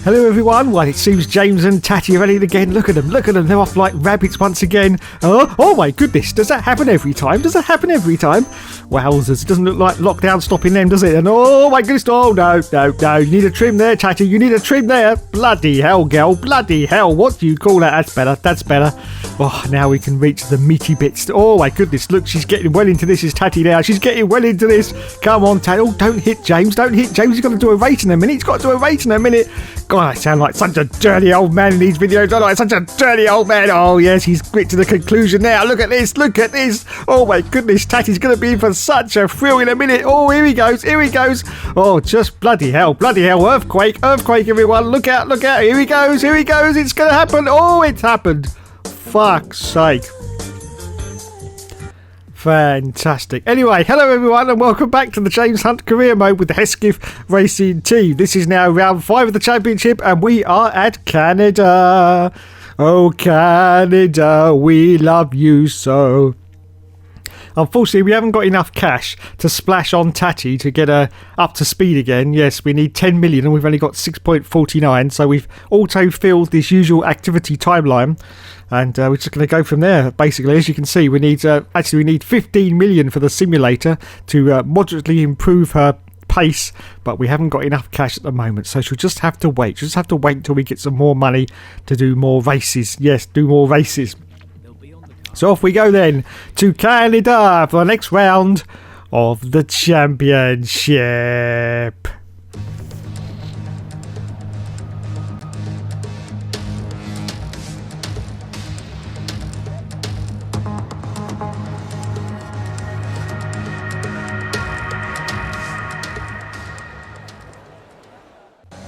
Hello everyone. Well, it seems James and Tattie are at it again. Look at them. They're off like rabbits once again. Oh my goodness. Does that happen every time? Wowzers. It doesn't look like lockdown stopping them, does it? And oh my goodness. Oh no. You need a trim there, Tattie. You need a trim there. Bloody hell, girl. Bloody hell. What do you call that? That's better. Oh, now we can reach the meaty bits. Oh my goodness. Look, she's getting well into this, is Tattie now. She's getting well into this. Come on, Tattie. Oh, don't hit James. He's got to do a race in a minute. God, I sound like such a dirty old man in these videos. I like such a dirty old man. Oh, yes, he's got to the conclusion now. Look at this. Oh, my goodness. Tattie's going to be in for such a thrill in a minute. Oh, here he goes. Oh, just bloody hell. Earthquake, everyone. Look out. Here he goes. It's going to happen. Oh, it's happened. Fuck's sake. Fantastic. Anyway, hello everyone and welcome back to the James Hunt career mode with the Hesketh Racing Team. This is now round 5 of the championship and we are at Canada. Oh Canada, we love you so. Unfortunately, we haven't got enough cash to splash on Tattie to get her up to speed again. Yes, we need 10 million and we've only got 6.49, so we've auto-filled this usual activity timeline. And we're just going to go from there. Basically, as you can see, we need 15 million for the simulator to moderately improve her pace, but we haven't got enough cash at the moment, so she'll just have to wait. Till we get some more money to do more races. Yes, do more races. So off we go then to Canada for the next round of the championship.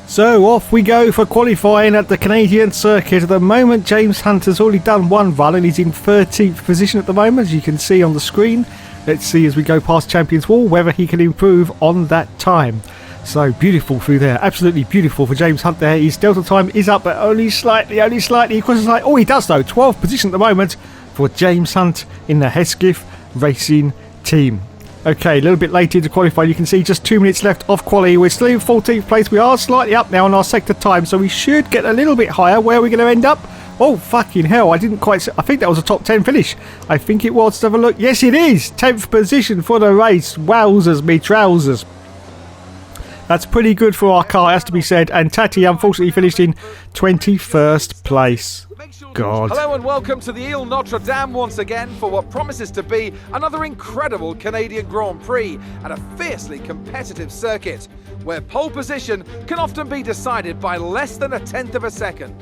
So off we go for qualifying at the Canadian circuit. At the moment, James Hunt has already done one run and he's in 13th position at the moment, as you can see on the screen. Let's see as we go past Champions Wall whether he can improve on that time. So beautiful through there, absolutely beautiful for James Hunt there. His delta time is up, but only slightly. He crosses like, oh, he does though. 12th position at the moment for James Hunt in the Hesketh Racing Team. Okay, a little bit later to qualify. You can see just 2 minutes left off quali. We're still in 14th place. We are slightly up now on our sector time, so we should get a little bit higher. Where are we going to end up? Oh, fucking hell. I think that was a top 10 finish. I think it was. Let's have a look. Yes, it is. 10th position for the race. Wowzers, me trousers. That's pretty good for our car, has to be said. And Tattie, unfortunately, finished in 21st place. God. Hello and welcome to the Ile Notre Dame once again for what promises to be another incredible Canadian Grand Prix at a fiercely competitive circuit, where pole position can often be decided by less than 1/10 of a second.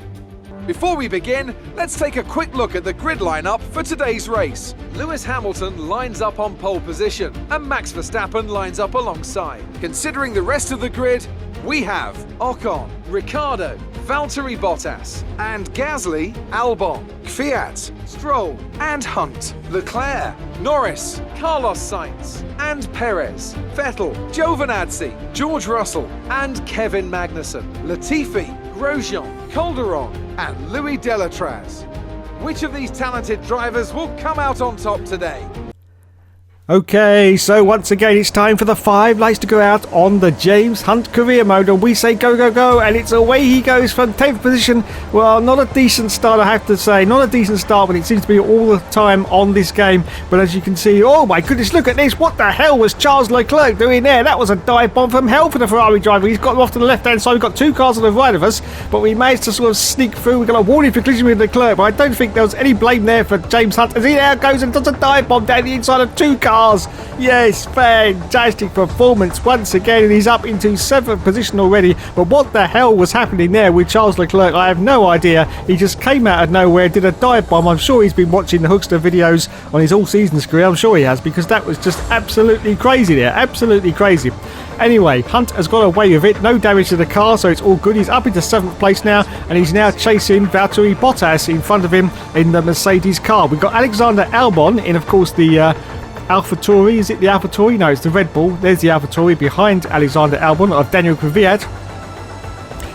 Before we begin, let's take a quick look at the grid lineup for today's race. Lewis Hamilton lines up on pole position and Max Verstappen lines up alongside. Considering the rest of the grid, we have Ocon, Ricciardo, Valtteri Bottas, and Gasly, Albon, Kvyat, Stroll, and Hunt, Leclerc, Norris, Carlos Sainz, and Perez, Vettel, Giovinazzi, George Russell, and Kevin Magnussen, Latifi, Grosjean, Calderon, and Louis Delatraz. Which of these talented drivers will come out on top today? Okay, so once again it's time for the 5 lights to go out on the James Hunt career mode, and we say go, go, go, and it's away he goes from 10th position. Well, not a decent start, I have to say. Not a decent start when it seems to be all the time on this game. But as you can see, oh my goodness, look at this. What the hell was Charles Leclerc doing there? That was a dive bomb from hell for the Ferrari driver. He's got off to the left-hand side. We've got 2 cars on the right of us, but we managed to sort of sneak through. We got a warning for collision with Leclerc, but I don't think there was any blame there for James Hunt, as he now goes and does a dive bomb down the inside of 2 cars. Yes, fantastic performance once again, and he's up into 7th position already. But what the hell was happening there with Charles Leclerc? I have no idea. He just came out of nowhere, did a dive bomb. I'm sure he's been watching the Hookster videos on his all-seasons career. I'm sure he has, because that was just absolutely crazy there. Absolutely crazy. Anyway, Hunt has got away with it. No damage to the car, so it's all good. He's up into 7th place now, and he's now chasing Valtteri Bottas in front of him in the Mercedes car. We've got Alexander Albon in, of course, the AlphaTauri. Is it the AlphaTauri? No, it's the Red Bull. There's the AlphaTauri behind Alexander Albon of Daniel Kvyat,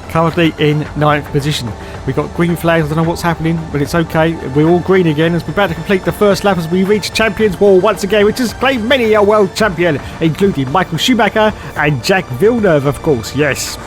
currently in 9th position. We've got green flags. I don't know what's happening, but it's okay. We're all green again as we're about to complete the first lap as we reach Champions Wall once again, which has claimed many a world champion, including Michael Schumacher and Jack Villeneuve, of course. Yes.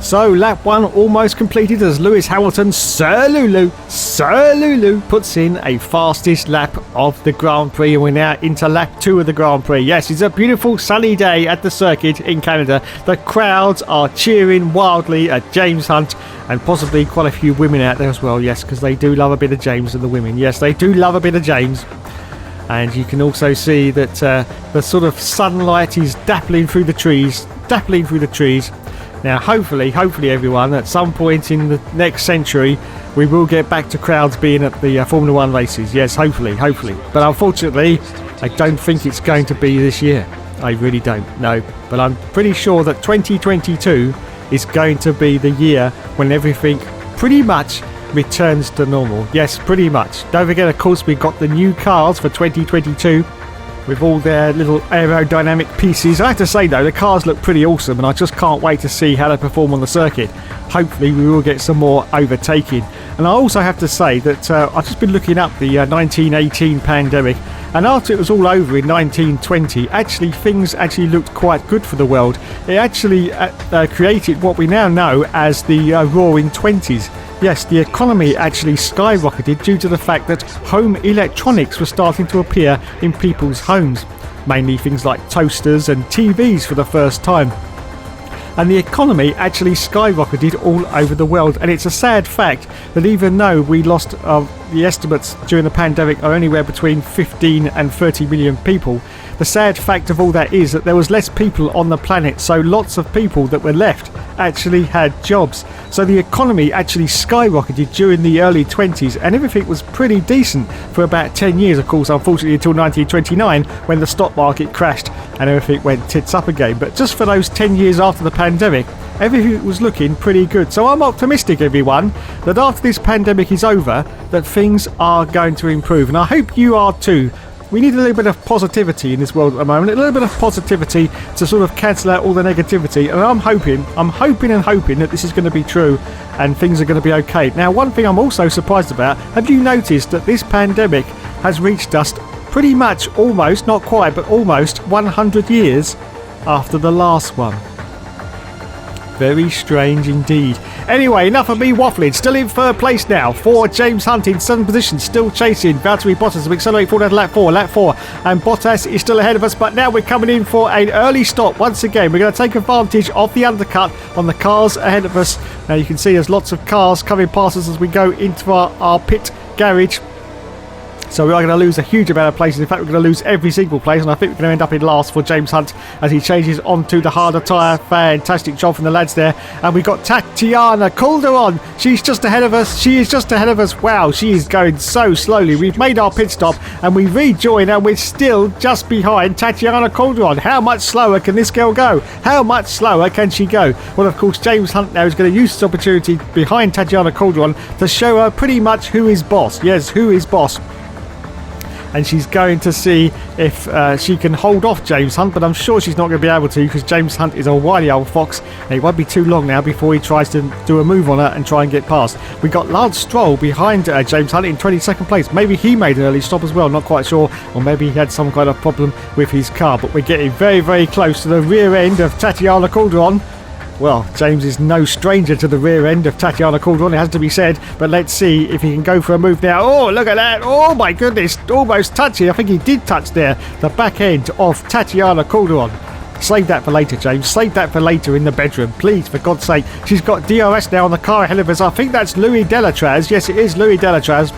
So lap 1 almost completed as Lewis Hamilton, Sir Lulu, puts in a fastest lap of the Grand Prix, and we're now into lap 2 of the Grand Prix. Yes, it's a beautiful sunny day at the circuit in Canada. The crowds are cheering wildly at James Hunt, and possibly quite a few women out there as well. Yes, because they do love a bit of James, and the women. Yes, they do love a bit of James. And you can also see that the sort of sunlight is dappling through the trees. Now, hopefully, everyone, at some point in the next century, we will get back to crowds being at the Formula 1 races. Yes, hopefully. But unfortunately, I don't think it's going to be this year. I really don't, no. But I'm pretty sure that 2022 is going to be the year when everything pretty much returns to normal. Yes, pretty much. Don't forget, of course, we've got the new cars for 2022. With all their little aerodynamic pieces. I have to say though, the cars look pretty awesome, and I just can't wait to see how they perform on the circuit. Hopefully we will get some more overtaking. And I also have to say that I've just been looking up the 1918 pandemic, and after it was all over in 1920, actually things actually looked quite good for the world. It actually created what we now know as the Roaring Twenties. Yes, the economy actually skyrocketed due to the fact that home electronics were starting to appear in people's homes, mainly things like toasters and TVs for the first time. And the economy actually skyrocketed all over the world, and it's a sad fact that even though we lost the estimates during the pandemic are anywhere between 15 and 30 million people, the sad fact of all that is that there was less people on the planet, so lots of people that were left actually had jobs. So the economy actually skyrocketed during the early 20s, and everything was pretty decent for about 10 years, of course, unfortunately until 1929 when the stock market crashed and everything went tits up again. But just for those 10 years after the pandemic, everything was looking pretty good. So I'm optimistic, everyone, that after this pandemic is over, that things are going to improve, and I hope you are too. We need a little bit of positivity in this world at the moment, a little bit of positivity to sort of cancel out all the negativity, and I'm hoping that this is going to be true and things are going to be okay. Now, one thing I'm also surprised about, have you noticed that this pandemic has reached us pretty much almost, not quite, but almost 100 years after the last one? Very strange indeed. Anyway, enough of me waffling. Still in third place now for James Hunt in 7th position, still chasing Valtteri Bottas. We accelerate forward to lap 4, and Bottas is still ahead of us, but now we're coming in for an early stop once again. We're going to take advantage of the undercut on the cars ahead of us. Now you can see there's lots of cars coming past us as we go into our pit garage. So we are going to lose a huge amount of places. In fact, we're going to lose every single place, and I think we're going to end up in last for James Hunt as he changes onto the harder tyre. Fantastic job from the lads there. And we've got Tatiana Calderon. She's just ahead of us. She is just ahead of us. Wow, she is going so slowly. We've made our pit stop and we rejoin, and we're still just behind Tatiana Calderon. How much slower can this girl go? How much slower can she go? Well, of course, James Hunt now is going to use this opportunity behind Tatiana Calderon to show her pretty much who is boss. Yes, who is boss. And she's going to see if she can hold off James Hunt, but I'm sure she's not going to be able to, because James Hunt is a wily old fox, and it won't be too long now before he tries to do a move on her and try and get past. We got Lance Stroll behind James Hunt in 22nd place. Maybe he made an early stop as well, not quite sure, or maybe he had some kind of problem with his car, but we're getting very, very close to the rear end of Tatiana Calderon. Well, James is no stranger to the rear end of Tatiana Calderon, it has to be said, but let's see if he can go for a move now. Oh, look at that. Oh, my goodness. Almost touching. I think he did touch there. The back end of Tatiana Calderon. Save that for later, James. Save that for later in the bedroom. Please, for God's sake. She's got DRS now on the car ahead of us. I think that's Louis Delatraz. Yes, it is Louis Delatraz.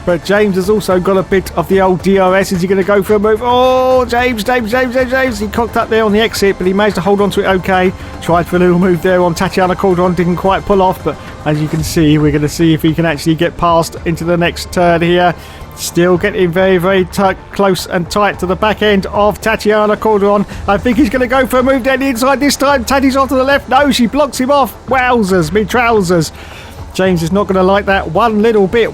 But James has also got a bit of the old DRS. Is he going to go for a move? Oh, James. He cocked up there on the exit, but he managed to hold on to it okay. Tried for a little move there on Tatiana Calderon. Didn't quite pull off, but as you can see, we're going to see if he can actually get past into the next turn here. Still getting very, very close and tight to the back end of Tatiana Calderon. I think he's going to go for a move down the inside this time. Tattie's off to the left. No, she blocks him off. Wowzers, me trousers. James is not going to like that one little bit.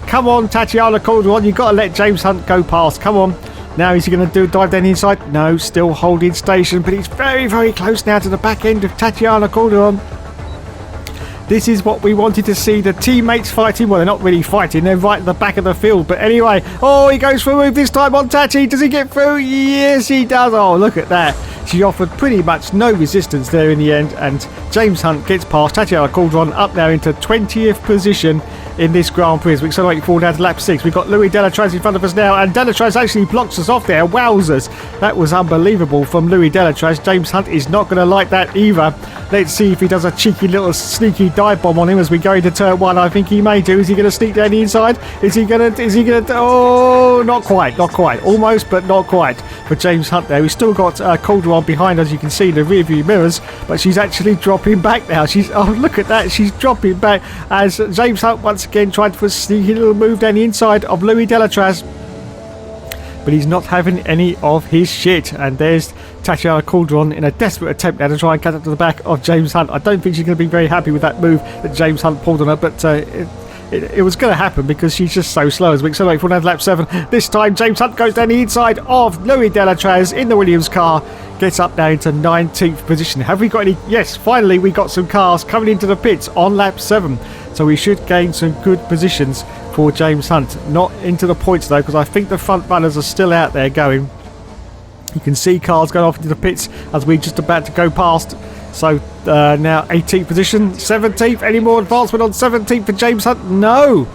Come on, Tatiana Calderon. You've got to let James Hunt go past. Come on. Now is he going to dive down the inside? No, still holding station, but he's very, very close now to the back end of Tatiana Calderon. This is what we wanted to see. The teammates fighting. Well, they're not really fighting. They're right at the back of the field. But anyway, oh, he goes for a move this time on Tattie. Does he get through? Yes, he does. Oh, look at that. She offered pretty much no resistance there in the end, and James Hunt gets past Tatjana Calderon up now into 20th position in this Grand Prix. As we accelerate forward down to lap 6. We've got Louis Delatraz in front of us now, and Delatraz actually blocks us off there. Wowzers. That was unbelievable from Louis Delatraz. James Hunt is not going to like that either. Let's see if he does a cheeky little sneaky dive bomb on him as we go into turn 1. I think he may do. Is he going to sneak down the inside? Is he going to... Oh, not quite. Almost, but not quite for James Hunt there. We've still got Calderon behind, as you can see in the rear view mirrors, but she's actually dropping back now. Oh, look at that. She's dropping back as James Hunt once again tried for a sneaky little move down the inside of Louis Delatraz. But he's not having any of his shit. And there's Tatjana Calderon in a desperate attempt now to try and catch up to the back of James Hunt. I don't think she's going to be very happy with that move that James Hunt pulled on her, but it was going to happen because she's just so slow. As we accelerate for another lap 7. This time James Hunt goes down the inside of Louis Delatraz in the Williams car. Gets up now into 19th position. Have we got any? Yes, finally we got some cars coming into the pits on lap 7. So we should gain some good positions for James Hunt. Not into the points though, because I think the front runners are still out there going. You can see cars going off into the pits as we're just about to go past. So now 18th position, 17th. Any more advancement on 17th for James Hunt? No.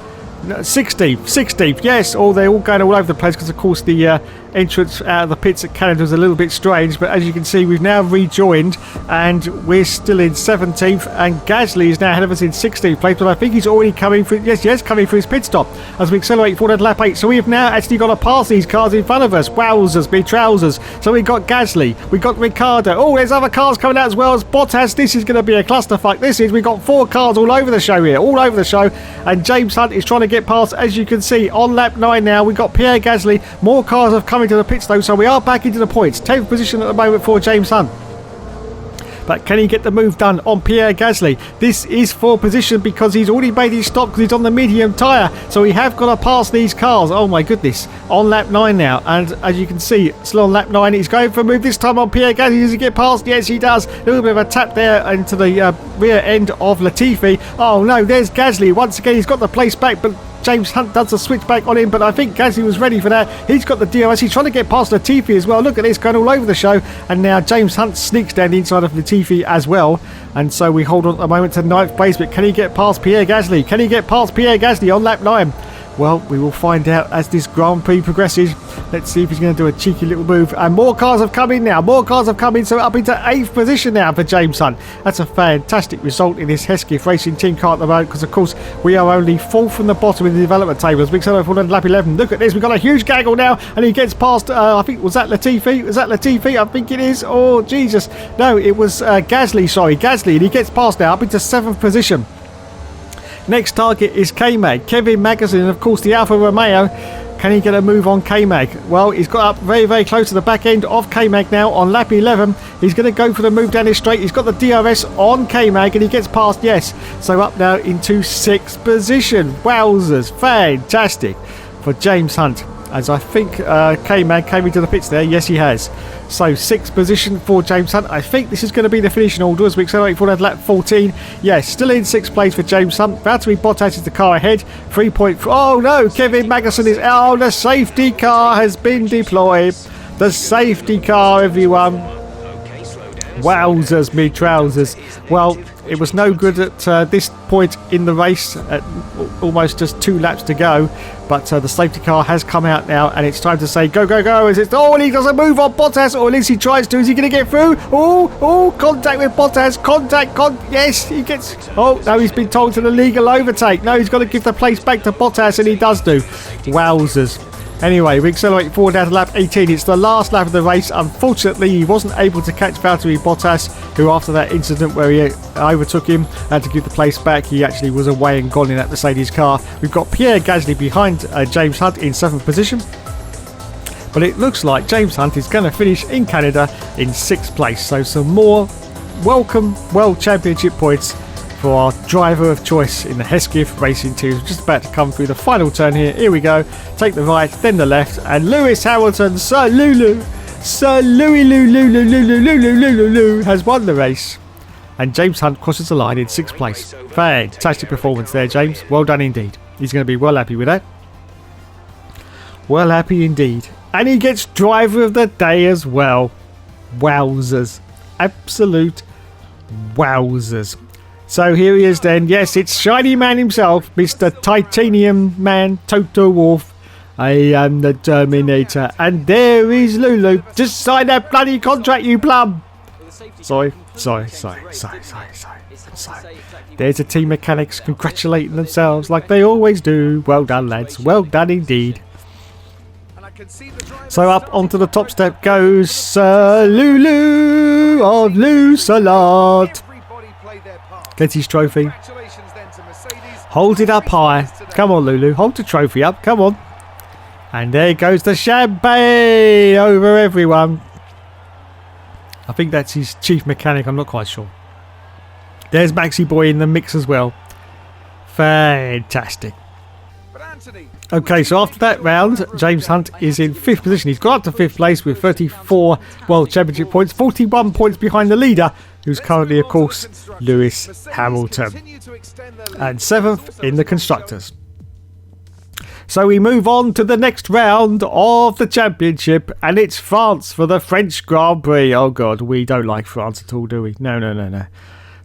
16th, yes. Oh, they're all going all over the place because, of course, the entrance out of the pits at Canada was a little bit strange. But as you can see, we've now rejoined and we're still in 17th. And Gasly is now ahead of us in 16th place. But I think he's already coming through. Yes, coming through his pit stop as we accelerate forward to lap 8. So we have now actually got to pass these cars in front of us. Wowzers, me trousers. So we've got Gasly, we've got Ricciardo. Oh, there's other cars coming out as well as Bottas. This is going to be a clusterfuck. We've got 4 cars all over the show here, and James Hunt is trying to get past, as you can see, on lap 9 now. We've got Pierre Gasly. More cars have come into the pits though, so we are back into the points. 10th position at the moment for James Hunt. But can he get the move done on Pierre Gasly? This is for position because he's already made his stop because he's on the medium tyre. So we have got to pass these cars. Oh my goodness. On lap 9 now. And as you can see, still on lap 9. He's going for a move this time on Pierre Gasly. Does he get past? Yes, he does. A little bit of a tap there into the rear end of Latifi. Oh no, there's Gasly. Once again, he's got the place back, but James Hunt does the switch back on him, but I think Gasly was ready for that. He's got the DRS. He's trying to get past Latifi as well. Look at this, going all over the show. And now James Hunt sneaks down the inside of Latifi as well. And so we hold on at the moment to 9th place, but can he get past Pierre Gasly? Can he get past Pierre Gasly on lap 9? Well, we will find out as this Grand Prix progresses. Let's see if he's going to do a cheeky little move. And more cars have come in now. So up into 8th position now for James Hunt. That's a fantastic result in this Hesketh Racing Team car at the moment because, of course, we are only 4th from the bottom in the development tables. Big solo for lap 11. Look at this. We've got a huge gaggle now. And he gets past, I think, was that Latifi? I think it is. Oh, Jesus. No, it was Gasly. Sorry, Gasly. And he gets past now up into 7th position. Next target is K-Mag, Kevin Magnussen, and of course the Alfa Romeo. Can he get a move on K-Mag? Well, he's got up very, very close to the back end of K-Mag now on lap 11. He's going to go for the move down his straight. He's got the DRS on K-Mag and he gets past, yes. So up now into 6th position. Wowzers, fantastic for James Hunt. As I think K-Mag came into the pits there. Yes, he has. So 6th position for James Hunt. I think this is going to be the finishing order as we accelerate forward at lap 14. Yes, still in 6th place for James Hunt. Valtteri Bottas is the car ahead. 3.4. Oh no, Kevin Magnussen is out. Oh, the safety car has been deployed. The safety car, everyone. Wowzers, me trousers. Well, it was no good at this point in the race, at almost just 2 laps to go. But the safety car has come out now, and it's time to say go, go, go. As it's, oh, and he doesn't move on Bottas, or at least he tries to. Is he going to get through? Oh, contact with Bottas. Yes, he gets. Oh, no, he's been told to the legal overtake. No, he's got to give the place back to Bottas, and he does do. Wowzers. Anyway, we accelerate forward down to lap 18. It's the last lap of the race. Unfortunately, he wasn't able to catch Valtteri Bottas, who after that incident where he overtook him and to give the place back, he actually was away and gone in that Mercedes car. We've got Pierre Gasly behind James Hunt in 7th position. But it looks like James Hunt is going to finish in Canada in 6th place. So some more welcome World Championship points for our driver of choice in the Hesketh Racing Team. Just about to come through the final turn here. Here we go. Take the right, then the left, and Lewis Hamilton, Sir Louis Lou has won the race. And James Hunt crosses the line in 6th place. Fantastic performance there, James. Well done indeed. He's going to be well happy with that. Well happy indeed. And he gets driver of the day as well. Wowzers. Absolute wowzers. So here he is then. Yes, it's Shiny Man himself, Mr. Titanium Man, Toto Wolf. I am the Terminator. And there is Lulu. Just sign that bloody contract, you plum. Sorry. There's the team mechanics congratulating themselves like they always do. Well done, lads. Well done indeed. So up onto the top step goes Lulu of Lusalot. Gets his trophy. Holds it up high. Come on, Lulu. Hold the trophy up. Come on. And there goes the champagne over everyone. I think that's his chief mechanic. I'm not quite sure. There's Maxi Boy in the mix as well. Fantastic. Okay, so after that round, James Hunt is in 5th position. He's got up to 5th place with 34 World Championship points, 41 points behind the leader, who's currently, of course, Lewis Hamilton. And 7th in the Constructors. So we move on to the next round of the championship, and it's France for the French Grand Prix. Oh God, we don't like France at all, do we? No.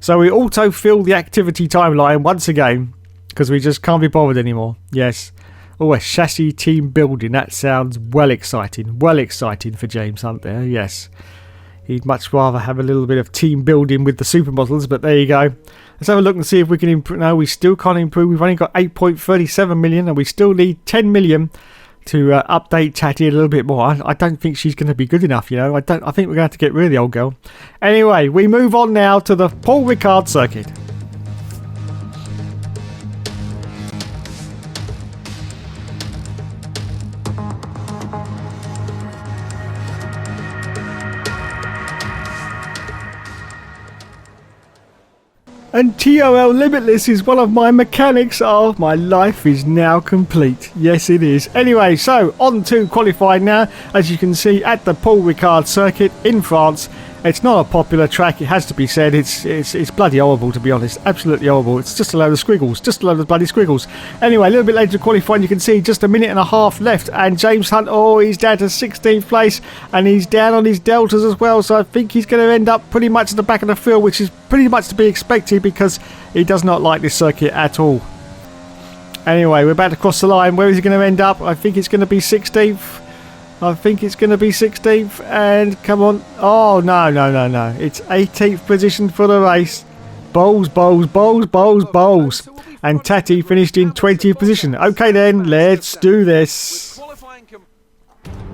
So we auto-fill the activity timeline once again, because we just can't be bothered anymore. Yes. Oh, a chassis team building. That sounds well exciting. Well exciting for James Hunt there, yes. He'd much rather have a little bit of team building with the supermodels, but there you go. Let's have a look and see if we can improve. No, we still can't improve. We've only got 8.37 million and we still need 10 million to update Tattie a little bit more. I don't think she's going to be good enough, you know. I think we're going to have to get rid of the old girl. Anyway, we move on now to the Paul Ricard circuit. And TOL Limitless is one of my mechanics. Oh, my life is now complete. Yes, it is. Anyway, so on to qualifying now. As you can see at the Paul Ricard circuit in France. It's not a popular track, it has to be said. It's bloody horrible, to be honest. Absolutely horrible. It's just a load of squiggles. Just a load of bloody squiggles. Anyway, a little bit later to qualifying, you can see just a minute and a half left. And James Hunt, he's down to 16th place. And he's down on his deltas as well. So I think he's going to end up pretty much at the back of the field, which is pretty much to be expected because he does not like this circuit at all. Anyway, we're about to cross the line. Where is he going to end up? I think it's going to be 16th. And come on. Oh, no. It's 18th position for the race. Bowls. And Tattie finished in 20th position. Okay then, let's do this.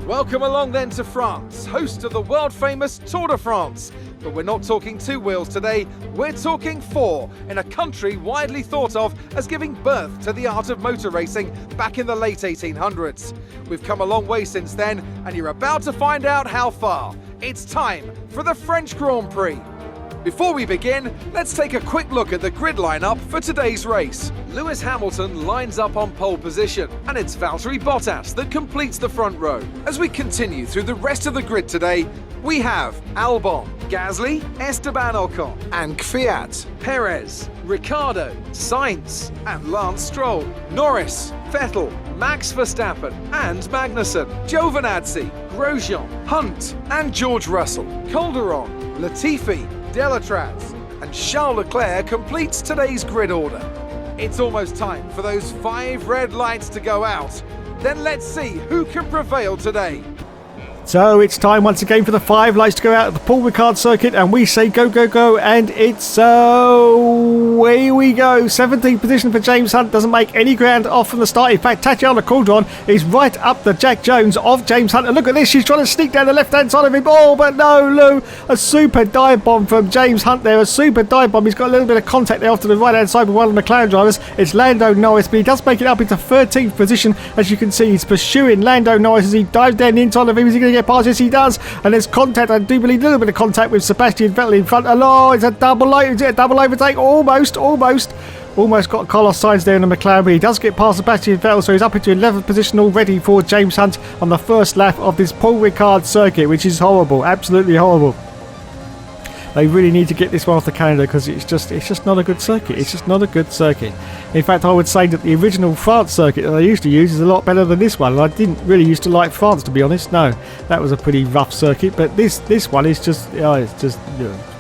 Welcome along then to France, host of the world famous Tour de France. But we're not talking 2 wheels today, we're talking 4, in a country widely thought of as giving birth to the art of motor racing back in the late 1800s. We've come a long way since then, and you're about to find out how far. It's time for the French Grand Prix. Before we begin, let's take a quick look at the grid lineup for today's race. Lewis Hamilton lines up on pole position, and it's Valtteri Bottas that completes the front row. As we continue through the rest of the grid today, we have Albon, Gasly, Esteban Ocon, and Kvyat, Perez, Ricciardo, Sainz, and Lance Stroll, Norris, Vettel, Max Verstappen, and Magnussen, Giovinazzi, Grosjean, Hunt, and George Russell, Calderon, Latifi, Delatraz, and Charles Leclerc completes today's grid order. It's almost time for those 5 red lights to go out. Then let's see who can prevail today. So it's time once again for the 5 lights to go out at the Paul Ricard circuit, and we say go, and it's away we go. 17th position for James Hunt, doesn't make any ground off from the start. In fact, Tatiana Calderon is right up the Jack Jones of James Hunt, and look at this, she's trying to sneak down the left-hand side of him. Oh, but no, Lou, a super dive bomb from James Hunt there, a super dive bomb. He's got a little bit of contact there off to the right-hand side with one of the McLaren drivers. It's Lando Norris, but he does make it up into 13th position. As you can see, he's pursuing Lando Norris as he dives down the inside of him. Is he going to get past? Yes, he does. And there's contact, I do believe, a little bit of contact with Sebastian Vettel in front. Oh, it's a double overtake. Almost got Carlos Sainz there in the McLaren, but he does get past Sebastian Vettel, so he's up into 11th position already for James Hunt on the first lap of this Paul Ricard circuit, which is horrible, absolutely horrible. They really need to get this one off the calendar because it's just not a good circuit. It's just not a good circuit. In fact, I would say that the original France circuit that I used to use is a lot better than this one. I didn't really used to like France, to be honest. No, that was a pretty rough circuit, but this one is just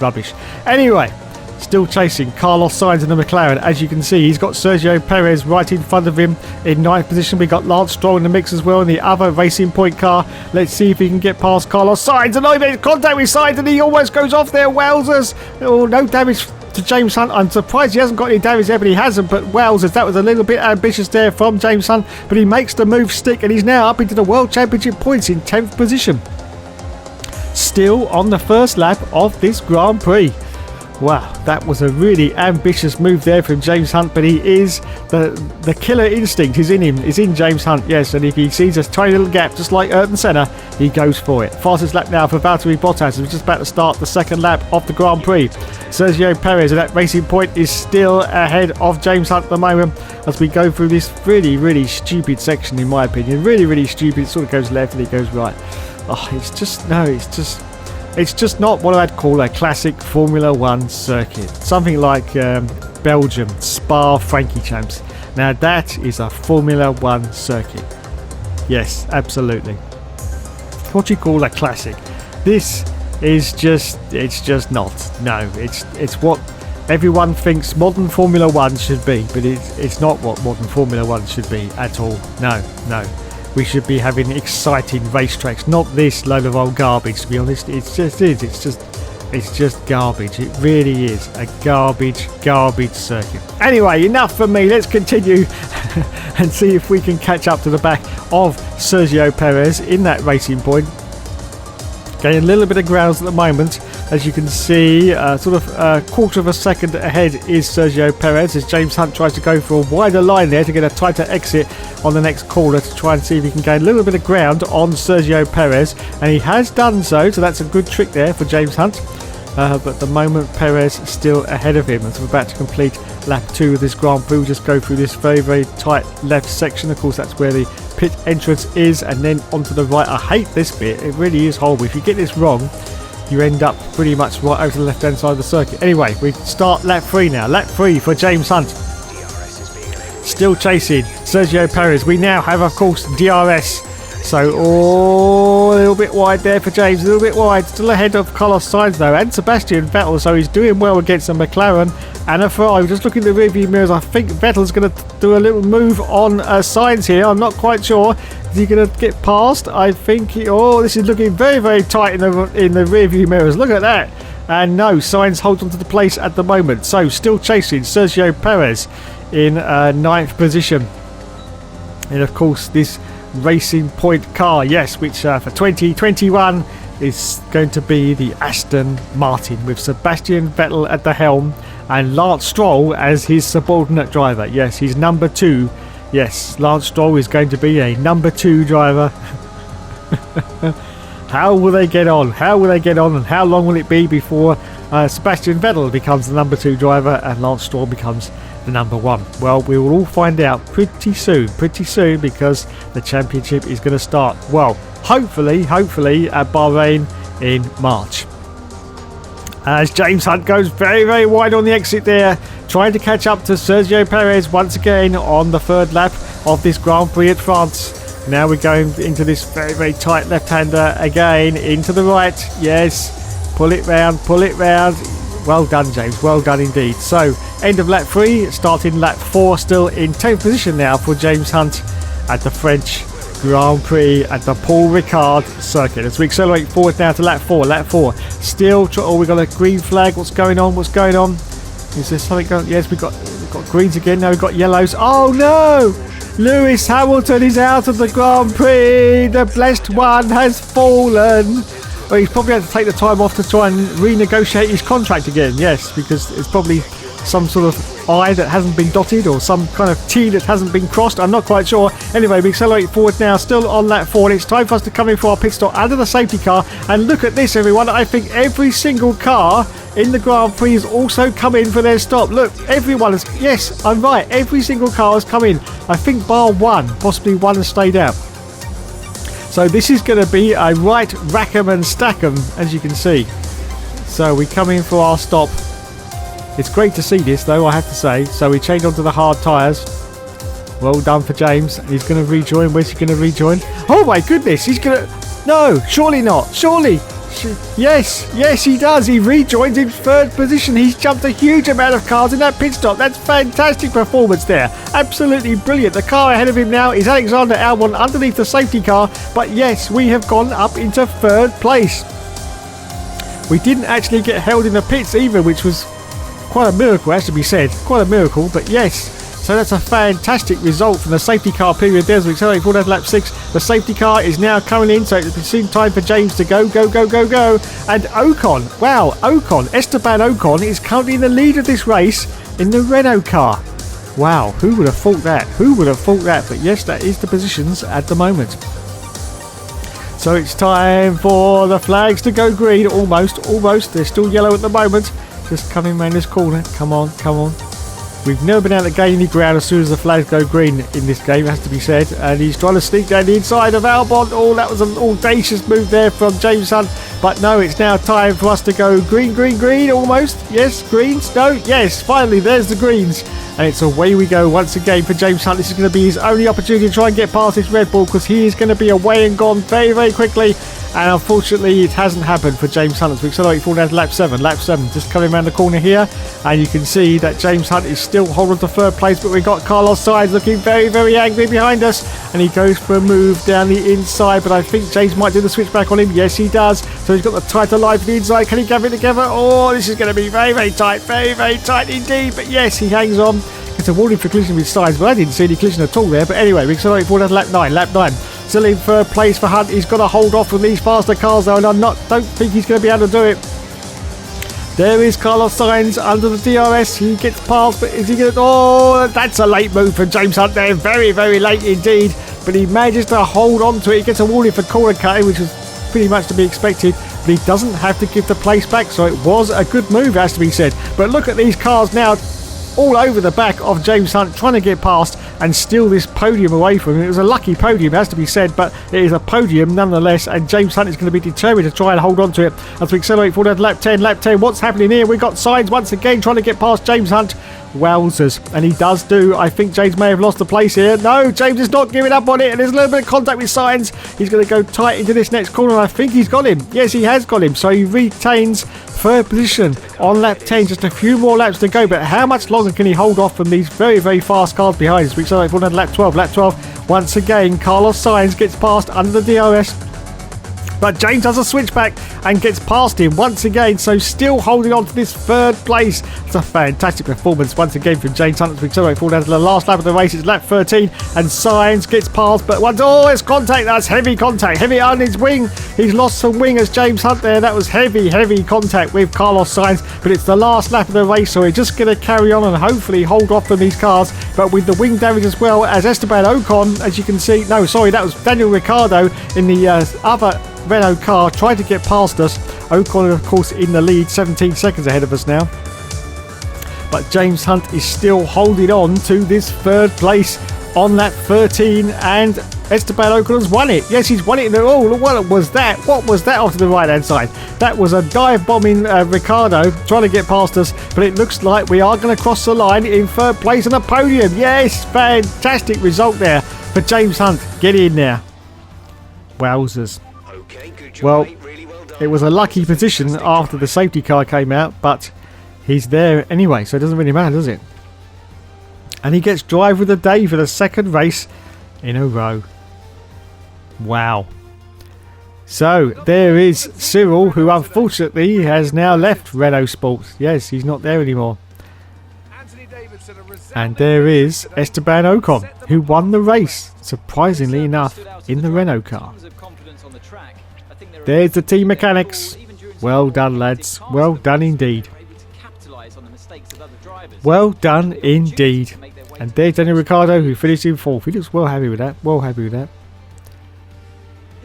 rubbish. Anyway, still chasing Carlos Sainz in the McLaren. As you can see, he's got Sergio Perez right in front of him in 9th position. We got Lance Stroll in the mix as well in the other Racing Point car. Let's see if he can get past Carlos Sainz. And he made contact with Sainz and he almost goes off there. Wowzers. Oh, no damage to James Hunt. I'm surprised he hasn't got any damage there, but he hasn't. But wowzers, that was a little bit ambitious there from James Hunt. But he makes the move stick and he's now up into the World Championship points in 10th position. Still on the first lap of this Grand Prix. Wow, that was a really ambitious move there from James Hunt, but he is the killer instinct is in him, is in James Hunt, yes, and if he sees a tiny little gap, just like Ayrton Senna, he goes for it. Fastest lap now for Valtteri Bottas, who's just about to start the second lap of the Grand Prix. Sergio Perez at that Racing Point is still ahead of James Hunt at the moment as we go through this really, really stupid section, in my opinion. Really, really stupid. It sort of goes left and it goes right. Oh, it's just not what I'd call a classic Formula 1 circuit. Something like Belgium, Spa-Francorchamps. Now that is a Formula 1 circuit. Yes, absolutely. What do you call a classic? This is it's just not. No, it's what everyone thinks modern Formula 1 should be, but it's not what modern Formula 1 should be at all. No. We should be having exciting racetracks, not this load of old garbage, to be honest. It's just garbage. It really is a garbage circuit. Anyway, enough from me. Let's continue and see if we can catch up to the back of Sergio Perez in that Racing Point. Getting a little bit of grounds at the moment. As you can see, sort of a quarter of a second ahead is Sergio Perez as James Hunt tries to go for a wider line there to get a tighter exit on the next corner to try and see if he can gain a little bit of ground on Sergio Perez, and he has done so that's a good trick there for James Hunt. But at the moment Perez still ahead of him as we're about to complete lap 2 of this Grand Prix. We'll just go through this very, very tight left section. Of course, that's where the pit entrance is, and then onto the right. I hate this bit. It really is horrible. If you get this wrong, you end up pretty much right over to the left hand side of the circuit. Anyway, we start lap 3 now. Lap 3 for James Hunt. Still chasing Sergio Perez. We now have, of course, DRS. So, a little bit wide there for James. A little bit wide. Still ahead of Carlos Sainz, though, and Sebastian Vettel. So he's doing well against a McLaren and a Ferrari. Just looking at the rearview mirrors, I think Vettel's going to do a little move on Sainz here. I'm not quite sure. Is he going to get past? I think this is looking very, very tight in the rearview mirrors. Look at that. And no, Sainz holds onto the place at the moment. So still chasing Sergio Perez in 9th position. And of course, this Racing Point car, yes, which for 2021 is going to be the Aston Martin with Sebastian Vettel at the helm and Lance Stroll as his subordinate driver. Yes, he's number 2. Yes, Lance Stroll is going to be a number 2 driver. How will they get on? And how long will it be before Sebastian Vettel becomes the number 2 driver and Lance Stroll becomes the number 1? Well, we will all find out pretty soon, because the championship is going to start, well, hopefully at Bahrain in March. As James Hunt goes very, very wide on the exit there, trying to catch up to Sergio Perez once again on the 3rd lap of this Grand Prix at France. Now we're going into this very, very tight left-hander again, into the right. Yes, pull it round. Well done, James, well done indeed. So, end of lap 3, starting lap 4, still in 10th position now for James Hunt at the French Grand Prix at the Paul Ricard circuit. As we accelerate forward now to lap 4. Still, we got a green flag. What's going on? Is there something going on? Yes, we've got greens again. Now we've got yellows. Oh no! Lewis Hamilton is out of the Grand Prix. The blessed one has fallen. Well, he's probably had to take the time off to try and renegotiate his contract again. Yes, because it's probably some sort of I that hasn't been dotted or some kind of T that hasn't been crossed. I'm not quite sure. Anyway, we accelerate forward now, still on lap 4. It's time for us to come in for our pit stop out of the safety car. And look at this, everyone. I think every single car in the Grand Prix has also come in for their stop. Look, everyone has... Yes, I'm right. Every single car has come in. I think bar one. Possibly one has stayed out. So this is going to be a right rack'em and stack'em, as you can see. So we come in for our stop. It's great to see this though, I have to say. So we change onto the hard tyres. Well done for James. He's going to rejoin. Where's he going to rejoin? Oh my goodness, he's going to... No, surely not. Surely. Yes, he does. He rejoins in third position. He's jumped a huge amount of cars in that pit stop. That's fantastic performance there. Absolutely brilliant. The car ahead of him now is Alexander Albon underneath the safety car. But yes, we have gone up into third place. We didn't actually get held in the pits either, which was quite a miracle, has to be said. Quite a miracle, but yes. So that's a fantastic result from the safety car period there as we accelerate forward at lap 6. The safety car is now coming in, so it's soon time for James to go. And Ocon, wow, Esteban Ocon is currently in the lead of this race in the Renault car. Wow, who would have thought that? Who would have thought that? But yes, that is the positions at the moment. So it's time for the flags to go green, almost. They're still yellow at the moment. Just coming around this corner. Come on. We've never been able to gain any ground as soon as the flags go green in this game, has to be said. And he's trying to sneak down the inside of Albon. Oh, that was an audacious move there from James Hunt. But no, it's now time for us to go green, almost. Yes, greens. No, yes, finally, there's the greens. And it's away we go once again for James Hunt. This is going to be his only opportunity to try and get past this Red Bull, because he is going to be away and gone very, very quickly. And unfortunately, it hasn't happened for James Hunt as we accelerate forward down to lap 7. Lap 7, just coming around the corner here. And you can see that James Hunt is still holding to third place, but we've got Carlos Sainz looking very, very angry behind us. And he goes for a move down the inside, but I think James might do the switchback on him. Yes, he does. So he's got the tighter line for the inside. Can he gather it together? Oh, this is going to be very, very tight. Very, very tight indeed. But yes, he hangs on. It's a warning for collision with Sainz, but I didn't see any collision at all there. But anyway, we accelerate forward to lap 9. Lap 9. Still in third place for Hunt. He's got to hold off from these faster cars though, and don't think he's going to be able to do it. There is Carlos Sainz under the DRS. He gets past, but is he going to... Oh, that's a late move from James Hunt there. Very, very late indeed. But he manages to hold on to it. He gets a warning for corner cutting, which was pretty much to be expected. But he doesn't have to give the place back, so it was a good move, has to be said. But look at these cars now, all over the back of James Hunt, trying to get past and steal this podium away from him. It was a lucky podium, has to be said, but it is a podium nonetheless, and James Hunt is going to be determined to try and hold on to it as we accelerate forward to lap 10. Lap 10, what's happening here? We've got Sainz once again trying to get past James Hunt. Wowzers. And he does do. I think James may have lost the place here. No, James is not giving up on it, and there's a little bit of contact with Sainz. He's going to go tight into this next corner, and I think he's got him. Yes, he has got him, so he retains third position on lap 10. Just a few more laps to go, but how much longer can he hold off from these very, very fast cars behind us? We accelerate forward to lap 12. Lap 12, once again, Carlos Sainz gets past under the DRS. But James does a switchback and gets past him once again, so still holding on to this third place. It's a fantastic performance once again from James Hunt as we accelerate forward down to the last lap of the race. It's lap 13 and Sainz gets past, but once, oh, it's contact. That's heavy contact, heavy on his wing. He's lost some wing as James Hunt there. That was heavy contact with Carlos Sainz, but it's the last lap of the race, so we're just going to carry on and hopefully hold off from these cars, but with the wing damage as well as Esteban Ocon, as you can see. No, sorry, that was Daniel Ricciardo in the other Renault car tried to get past us. Ocon, of course, in the lead, 17 seconds ahead of us now. But James Hunt is still holding on to this third place on lap 13, and Esteban Ocon has won it. Yes, he's won it. Oh, what was that? What was that off to the right-hand side? That was a dive-bombing Ricciardo trying to get past us, but it looks like we are going to cross the line in third place on the podium. Yes, fantastic result there for James Hunt. Get in there. Wowzers. Well, it was a lucky position after the safety car came out, but he's there anyway, so it doesn't really matter, does it? And he gets driver of the day for the second race in a row. Wow. So there is Cyril, who unfortunately has now left Renault Sports. Yes, he's not there anymore. And there is Esteban Ocon, who won the race, surprisingly enough, in the Renault car. There's the team mechanics. Well done, lads. Well done indeed. Well done indeed. And there's Daniel Ricciardo, who finished in fourth. He looks well happy with that. Well happy with that.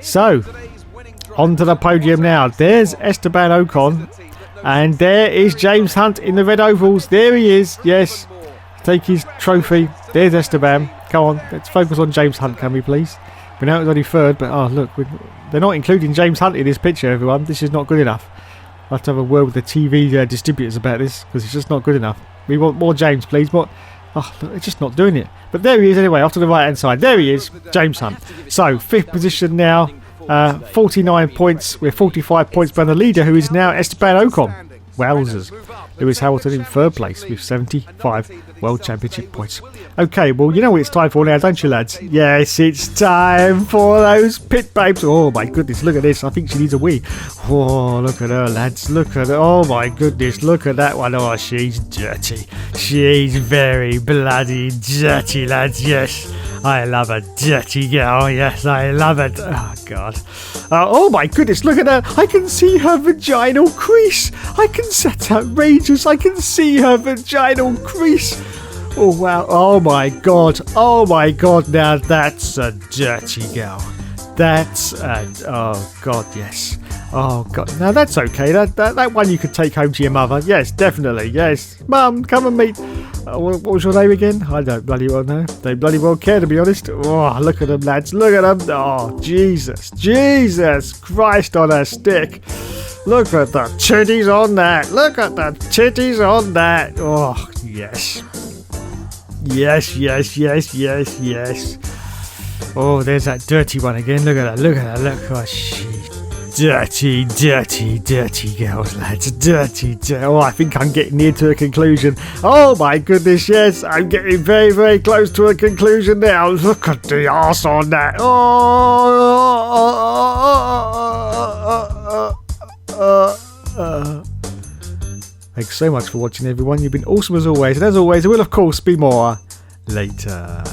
So, onto the podium now. There's Esteban Ocon. And there is James Hunt in the red ovals. There he is. Yes. Take his trophy. There's Esteban. Come on. Let's focus on James Hunt, can we please? We know it was only third, but oh look, they're not including James Hunt in this picture, everyone. This is not good enough. I'll have to have a word with the TV distributors about this because it's just not good enough. We want more James, please. What? Oh, look, it's just not doing it. But there he is anyway, off to the right hand side. There he is, James Hunt. So 5th position now, 49 points. We're 45 points behind the leader, who is now Esteban Ocon. Wowzers. Lewis Hamilton in 3rd place with 75 World Championship points. Okay, well, you know what it's time for now, don't you, lads? Yes, it's time for those pit babes. Oh, my goodness, look at this. I think she needs a wee. Oh, look at her, lads. Look at her. Oh, my goodness, look at that one. Oh, she's dirty. She's very bloody dirty, lads. Yes, I love a dirty girl. Yes, I love it. Oh, God. Oh, my goodness, look at her. I can see her vaginal crease. That's outrageous. I can see her vaginal crease. Oh, wow. Oh, my God. Oh, my God. Now, that's a dirty girl. That's oh, God, yes. Oh, God. Now, that's okay. That one you could take home to your mother. Yes, definitely. Yes. Mum, come and meet. What was your name again? I don't bloody well know. They bloody well care, to be honest. Oh, look at them, lads. Look at them. Oh, Jesus. Jesus Christ on a stick. Look at the titties on that. Look at the titties on that. Oh, yes. Yes, yes, yes, yes, yes. Oh, there's that dirty one again. Look at that. Look at that. Look. Oh, she. Dirty, dirty, dirty girls, lads. Dirty, dirty. Oh, I think I'm getting near to a conclusion. Oh, my goodness, yes. I'm getting very, very close to a conclusion now. Look at the arse on that. Thanks so much for watching, everyone. You've been awesome as always. And as always, there will, of course, be more later.